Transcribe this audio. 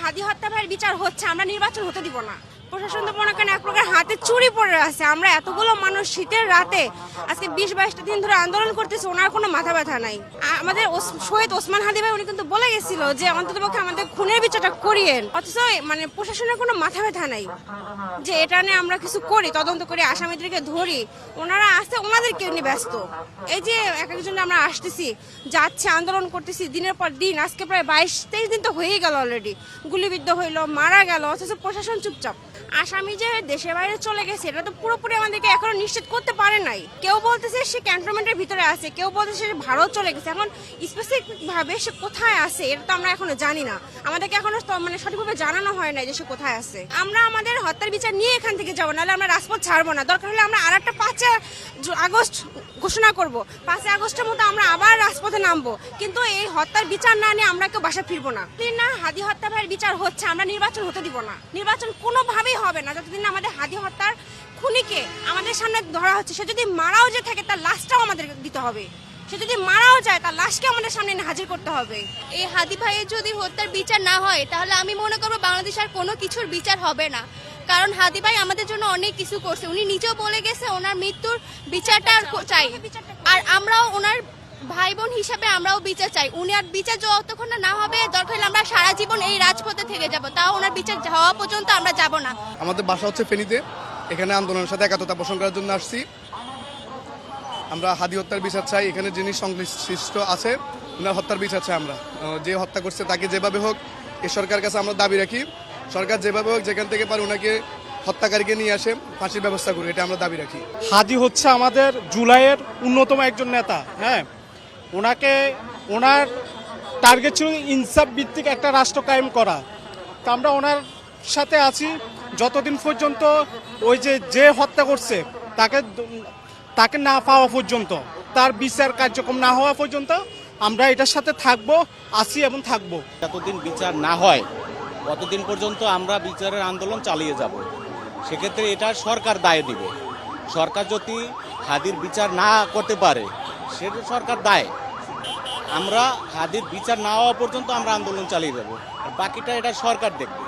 হাদি হত্যা ভাইয়ের বিচার হচ্ছে, আমরা নির্বাচন হতে দিব না। প্রশাসন তো মনে করেন এক প্রকার হাতে চুরি পড়ে আছে। আমরা এতগুলো মানুষ শীতের রাতে আজকে 20-22টা দিন ধরে আন্দোলন করতেছি, ওনার কোনো মাথা ব্যথা নাই। আমাদের শহীদ ওসমান হাদি ভাই উনি কিন্তু বলে গেছিল যে অন্ততপক্ষে আমাদের খুনের বিচারটা করিয়েন, অথচ মানে প্রশাসনের কোনো মাথা ব্যথা নাই যে এটা নিয়ে আমরা কিছু করি, তদন্ত করি, আসামিদেরকে ধরি। ওনারা আসতে ওনাদেরকে নিয়ে ব্যস্ত। এই যে এক একজন আমরা আসতেছি, যাচ্ছে, আন্দোলন করতেছি দিনের পর দিন, আজকে প্রায় 22-23 দিন তো হয়ে গেল অলরেডি। গুলিবিদ্ধ হইলো, মারা গেল, অথচ প্রশাসন চুপচাপ। আসামি যে দেশের বাইরে চলে গেছে এটা তো পুরোপুরি আমাদেরকে এখনো নিশ্চিত করতে পারে নাই। কেউ বলতেছে সে ক্যান্টনমেন্টের ভিতরে আছে, কেউ বলতেছে সে ভারত চলে গেছে। এখন স্পেসিফিক ভাবে সে কোথায় আছে এটা তো আমরা এখনো জানি না। আমাদেরকে এখনো মানে সঠিকভাবে জানানো হয় না যে সে কোথায় আছে। আমরা আমাদের হত্যার বিচার নিয়ে এখান থেকে যাবো, নাহলে আমরা রাজপথ ছাড়বো না। দরকার হলে আমরা আরেকটা 5 আগস্ট ঘোষণা করব। 5 আগস্টের মতো আমরা আবার রাজপথে নামবো, কিন্তু এই হত্যার বিচার না নিয়ে আমরা কেউ বাসা ফিরবো না। না হাদি হত্যা ভাইয়ের বিচার হচ্ছে, আমরা নির্বাচন হতে দিব না। নির্বাচন কোনোভাবেই হবে না যতদিন না আমাদের হাদি হত্যার খুনিকে আমাদের সামনে ধরা হচ্ছে। সে যদি মারাও যে থাকে তার লাশটাও আমাদের দিতে হবে। সে যদি মারাও যায় তার লাশকে আমাদের সামনে হাজির করতে হবে। এই হাদি ভাইয়ের যদি হত্যার বিচার না হয় তাহলে আমি মনে করবো বাংলাদেশ আর কোনো কিছুর বিচার হবে না। কারণ হাদি ভাই আমাদের জন্য অনেক কিছু করছে, উনি নিজেও বলে গেছে ওনার মৃত্যুর বিচারটা চাই। আর আমরাও ওনার ভাই বোন হিসাবে আমরাও বিচার চাই। উনি আর বিচার যতক্ষণ না হবে, দরকার হলে আমরা সারা জীবন এই রাজপথে থেকে যাব, তাও ওনার বিচার হওয়া পর্যন্ত আমরা যাব না। আমাদের বাসা হচ্ছে ফেনীতে, এখানে আন্দোলনের সাথে একাত্মতা পোষণ করার জন্য আসছি। আমরা হাদি হত্যার বিচার চাই, এখানে যিনি সংশ্লিষ্ট আছে ওনার হত্যার বিচার চাই। আমরা যে হত্যা করছে তাকে যেভাবে হোক এই সরকারের কাছে আমরা দাবি রাখি, সরকার যেভাবে হোক যেখান থেকে পারে ওনাকে হত্যাকারীকে নিয়ে আসে ফাঁসির ব্যবস্থা করে, এটা আমরা দাবি রাখি। হাদি হচ্ছে আমাদের জুলাইয়ের অন্যতম একজন নেতা। হ্যাঁ, ওনার টার্গেট ছিল ইনসাফ ভিত্তিক একটা রাষ্ট্র কায়েম করা। তা আমরা ওনার সাথে আছি যতদিন পর্যন্ত ওই যে হত্যা করছে তাকে না পাওয়া পর্যন্ত, তার বিচার কার্যক্রম না হওয়া পর্যন্ত আমরা এটার সাথে আছি এবং থাকবো। যতদিন বিচার না হয় ততদিন পর্যন্ত আমরা বিচারের আন্দোলন চালিয়ে যাব। সেক্ষেত্রে এটা সরকার দায় দিবে। সরকার যদি হাদির বিচার না করতে পারে সেটা সরকার দায়। আমরা হাদির বিচার না হওয়া পর্যন্ত আমরা আন্দোলন চালিয়ে যাব, আর বাকিটা এটা সরকার দেখবে।